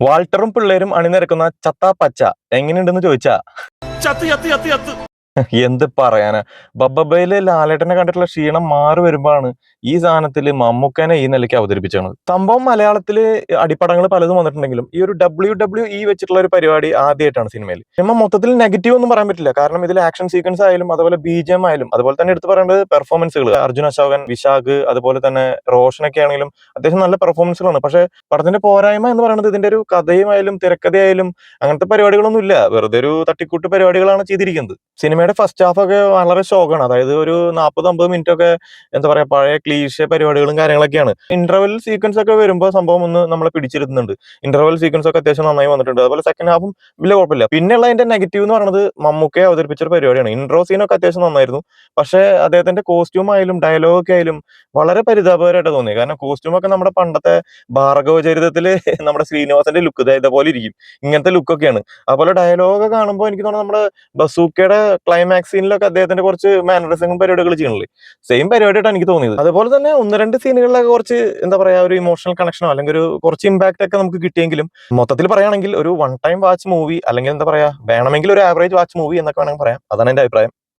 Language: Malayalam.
വാൾട്ടറും പിള്ളേരും അണിനിരക്കുന്ന ചത്താ പച്ച എങ്ങനെയുണ്ടെന്ന് ചോദിച്ചാ എന്ത് പറയാനാ. ബബ്ബയില് ലാലേട്ടനെ കണ്ടിട്ടുള്ള ക്ഷീണം മാറി വരുമ്പോഴാണ് ഈ സാധനത്തില് മമ്മൂക്കനെ ഈ നിലയ്ക്ക് അവതരിപ്പിച്ചാണ്. സംഭവം മലയാളത്തില് അടിപ്പടങ്ങൾ പലതും വന്നിട്ടുണ്ടെങ്കിലും ഈ ഒരു WWE വെച്ചിട്ടുള്ള ഒരു പരിപാടി ആദ്യമായിട്ടാണ് സിനിമയിൽ. സിനിമ മൊത്തത്തിൽ നെഗറ്റീവ് ഒന്നും പറയാൻ പറ്റില്ല. കാരണം ഇതിൽ ആക്ഷൻ സീക്വൻസ് ആയാലും അതുപോലെ BGM ആയാലും അതുപോലെ തന്നെ എടുത്ത് പറയേണ്ടത് പെർഫോമൻസുകൾ. അർജുൻ അശോകൻ, വിശാഖ്, അതുപോലെ തന്നെ റോഷനൊക്കെ ആണെങ്കിലും അത്യാവശ്യം നല്ല പെർഫോമൻസുകളാണ്. പക്ഷെ പടത്തിന്റെ പോരായ്മ എന്ന് പറയുന്നത് ഇതിന്റെ ഒരു കഥയുമായാലും തിരക്കഥയായാലും അങ്ങനത്തെ പരിപാടികളൊന്നും ഇല്ല. വെറുതെ ഒരു തട്ടിക്കൂട്ട് പരിപാടികളാണ് ചെയ്തിരിക്കുന്നത്. സിനിമയുടെ ഫസ്റ്റ് ഹാഫ് ഒക്കെ വളരെ ശോകമാണ്. അതായത് ഒരു 40-50 മിനിറ്റ് ഒക്കെ എന്താ പറയാ പഴയ ക്ലീശ പരിപാടികളും കാര്യങ്ങളൊക്കെയാണ്. ഇന്റർവെൽ സീക്വൻസ് ഒക്കെ വരുമ്പോൾ സംഭവം ഒന്ന് നമ്മളെ പിടിച്ചിരുത്തുന്നുണ്ട്. ഇന്റർവെൽ സീക്വൻസ് ഒക്കെ അത്യാവശ്യം നന്നായി വന്നിട്ടുണ്ട്. അതുപോലെ സെക്കൻഡ് ഹാഫും വലിയ കുഴപ്പമില്ല. പിന്നെയുള്ള അതിന്റെ നെഗറ്റീവ് എന്ന് പറയുന്നത് മമ്മൂക്കയെ അവതരിപ്പിച്ച ഒരു പരിപാടിയാണ്. ഇൻട്രോ സീനൊക്കെ അത്യാവശ്യം നന്നായിരുന്നു. പക്ഷേ അദ്ദേഹത്തിന്റെ കോസ്റ്റ്യൂം ആയാലും ഡയലോഗ് ഒക്കെ ആയാലും വളരെ പരിതാപകരമായിട്ട് തോന്നി. കാരണം കോസ്റ്റ്യൂം ഒക്കെ നമ്മുടെ പണ്ടത്തെ ഭാർഗവ ചരിതത്തില് നമ്മുടെ ശ്രീനിവാസന്റെ ലുക്ക് ഇതേപോലെ ഇരിക്കും. ഇങ്ങനത്തെ ലുക്കൊക്കെയാണ്. അതുപോലെ ഡയലോഗ് കാണുമ്പോൾ എനിക്ക് തോന്നുന്നു നമ്മുടെ ബസൂക്കയുടെ ക്ലൈമാക്സ് സീനിലൊക്കെ അദ്ദേഹത്തിന്റെ കുറച്ച് മാനറിസങ്ങളും പരിപാടികൾ ചെയ്യണില്ലേ, സെയിം പരിപാടിയായിട്ടാണ് എനിക്ക് തോന്നിയത്. അതുപോലെ തന്നെ ഒന്ന് രണ്ട് സീനുകളിലൊക്കെ കുറച്ച് എന്താ പറയാ ഒരു ഇമോഷണൽ കണക്ഷനോ അല്ലെങ്കിൽ ഒരു കുറച്ച് ഇമ്പാക്ട് ഒക്കെ നമുക്ക് കിട്ടിയെങ്കിലും മൊത്തത്തിൽ പറയുകയാണെങ്കിൽ ഒരു വൺ ടൈം വാച്ച് മൂവി അല്ലെങ്കിൽ എന്താ പറയാ വേണമെങ്കിൽ ഒരു ആവറേജ് വാച്ച് മൂവി എന്നൊക്കെ വേണമെങ്കിൽ പറയാം. അതാണ് എന്റെ അഭിപ്രായം.